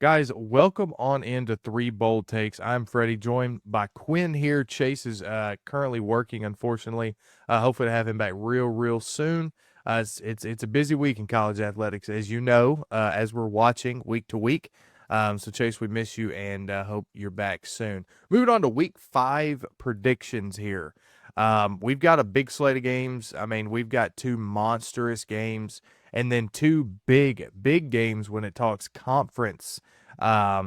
Guys, welcome on into Three Bold Takes. I'm Freddie, joined by Quinn here. Chase is currently working, unfortunately. Hopefully to have him back real soon. It's a busy week in college athletics, as you know, as we're watching week to week. So Chase, we miss you and hope you're back soon. Moving on to week 5 predictions here. We've got a big slate of games. I mean, we've got two monstrous games and then two big games when it talks conference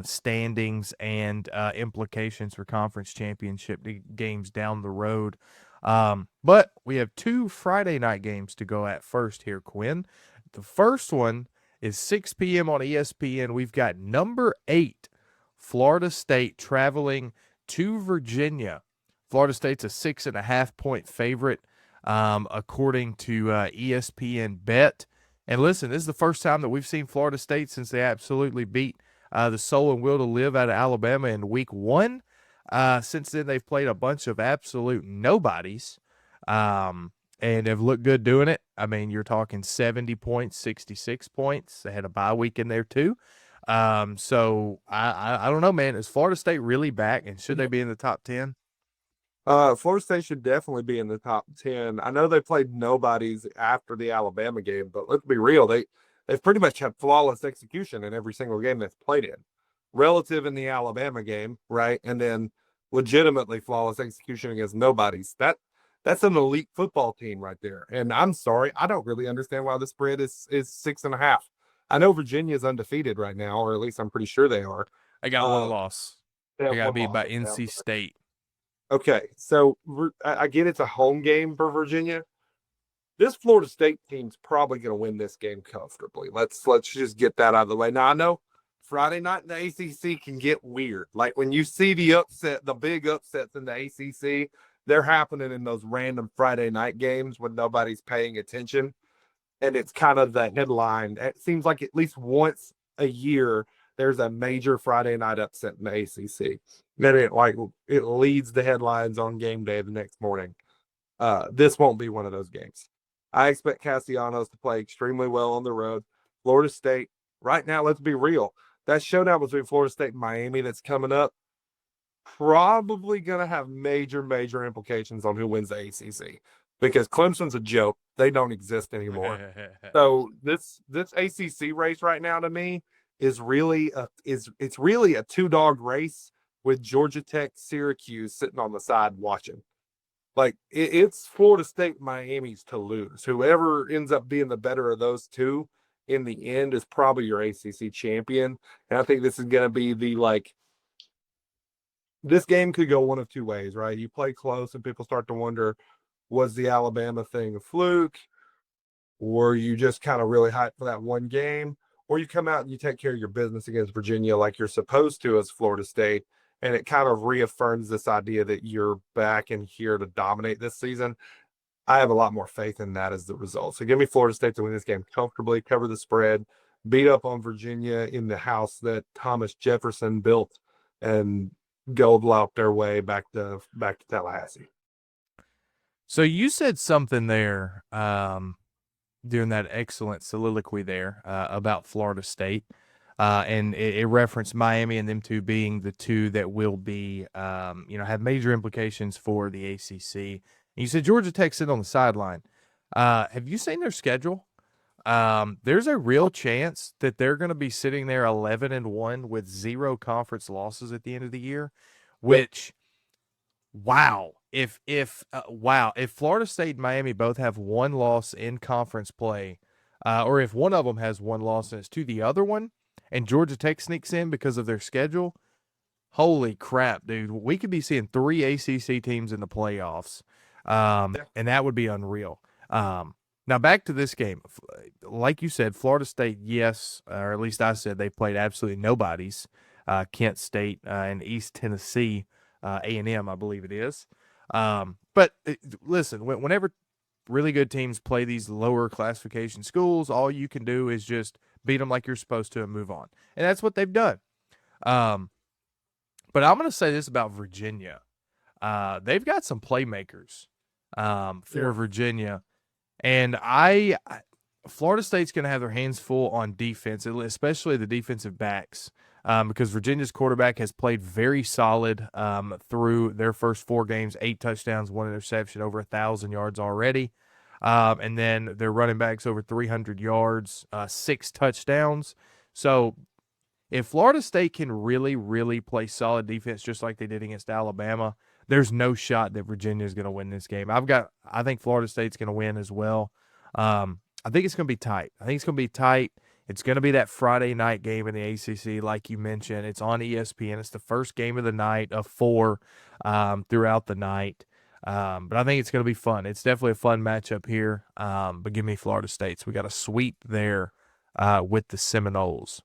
standings and implications for conference championship games down the road. But we have two Friday night games to go at first here, Quinn. The first one is 6 p.m. on ESPN. We've got number 8, Florida State, traveling to Virginia. Florida State's a 6.5-point favorite, according to ESPN Bet. And listen, this is the first time that we've seen Florida State since they absolutely beat the Soul and Will to Live out of Alabama in week 1. Since then, they've played a bunch of absolute nobodies and have looked good doing it. I mean, you're talking 70 points, 66 points. They had a bye week in there too. So I don't know, man. Is Florida State really back, and should they be in the top 10? Florida State should definitely be in the top 10. I know they played nobodies after the Alabama game, but let's be real, they've pretty much had flawless execution in every single game they've played in. Relative in the Alabama game, right? And then legitimately flawless execution against nobodies. That's an elite football team right there. And I'm sorry, I don't really understand why the spread is 6.5. I know Virginia's undefeated right now, or at least I'm pretty sure they are. They got one loss. They They have got one beat loss by right now. NC State. Okay, so I get it's a home game for Virginia. This Florida State team's probably going to win this game comfortably. Let's just get that out of the way. Now I know Friday night in the ACC can get weird. Like when you see the big upsets in the ACC, they're happening in those random Friday night games when nobody's paying attention, and it's kind of the headline. It seems like at least once a year there's a major Friday night upset in the ACC. Then it leads the headlines on game day the next morning. This won't be one of those games. I expect Castellanos to play extremely well on the road. Florida State, right now, let's be real. That showdown between Florida State and Miami that's coming up, probably going to have major implications on who wins the ACC because Clemson's a joke. They don't exist anymore. So this ACC race right now to me is really it's really a two-dog race with Georgia Tech, Syracuse sitting on the side watching. Like it's Florida State, Miami's to lose. Whoever ends up being the better of those two in the end is probably your ACC champion. And I think this is going to be this game could go one of two ways, right? You play close and people start to wonder, was the Alabama thing a fluke? Or you just kind of really hyped for that one game? Or you come out and you take care of your business against Virginia like you're supposed to as Florida State, and it kind of reaffirms this idea that you're back in here to dominate this season. I have a lot more faith in that as the result. So give me Florida State to win this game comfortably, cover the spread, beat up on Virginia in the house that Thomas Jefferson built, and gold out their way back to Tallahassee. So you said something there during that excellent soliloquy there about Florida State. And it referenced Miami and them two being the two that will be, have major implications for the ACC. And you said Georgia Tech sit on the sideline. Have you seen their schedule? There's a real chance that they're going to be sitting there 11-1 with 0 conference losses at the end of the year, which, wow. If Florida State and Miami both have one loss in conference play, or if one of them has one loss and it's to the other one, and Georgia Tech sneaks in because of their schedule, holy crap, dude. We could be seeing 3 ACC teams in the playoffs, and that would be unreal. Now, back to this game. Like you said, Florida State, yes, or at least I said they played absolutely nobodies. Kent State and East Tennessee, A&M, I believe it is. But listen, whenever really good teams play these lower classification schools, all you can do is just beat them like you're supposed to and move on. And that's what they've done. But I'm going to say this about Virginia. They've got some playmakers for Virginia. And Florida State's going to have their hands full on defense, especially the defensive backs. because Virginia's quarterback has played very solid through their first 4 games, 8 touchdowns, 1 interception, over 1,000 yards already. And then their running backs over 300 yards, 6 touchdowns. So if Florida State can really, really play solid defense just like they did against Alabama, there's no shot that Virginia is going to win this game. I think Florida State's going to win as well. I think it's going to be tight. It's going to be that Friday night game in the ACC, like you mentioned. It's on ESPN. It's the first game of the night of 4 throughout the night. But I think it's going to be fun. It's definitely a fun matchup here. But give me Florida State. So we got a sweep there with the Seminoles.